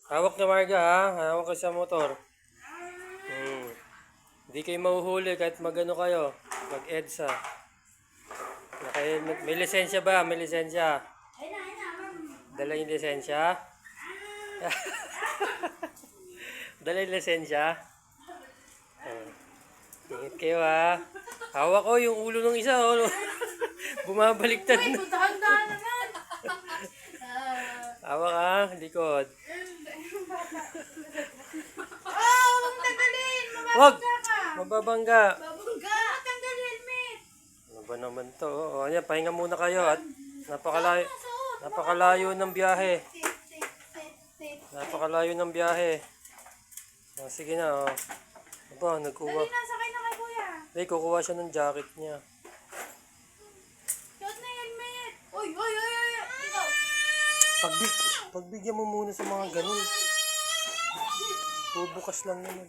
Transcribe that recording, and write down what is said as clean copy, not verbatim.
Hawak na Marga ha. Hawak ka sa motor. Hindi kayo mahuhuli kahit magano kayo. Mag-EDSA. May lisensya ba? May lisensya. Dala yung lisensya? Dala yung lisensya? Ingat kayo ha. Hawak ko yung ulo ng isa. Oh. Bumabaliktad na. Dahan-dahan naman. Hawak ha. Likod. Huwag tagalin. Wag! Mababangga ka. Mababangga. Babangga. Tanggal helmet. Ano ba naman to? O, ayan, pahinga muna kayo at napakalayo ng biyahe. Napakalayo ng biyahe. O, sige na, o. Aba, nagkuha. Dali na, sakay na kay kuya. Hindi, kukuha siya ng jacket niya. Suot na yung helmet. Uy, uy, uy, uy. Ikaw. Pagbigyan mo muna sa mga ganun. Bubukas lang naman.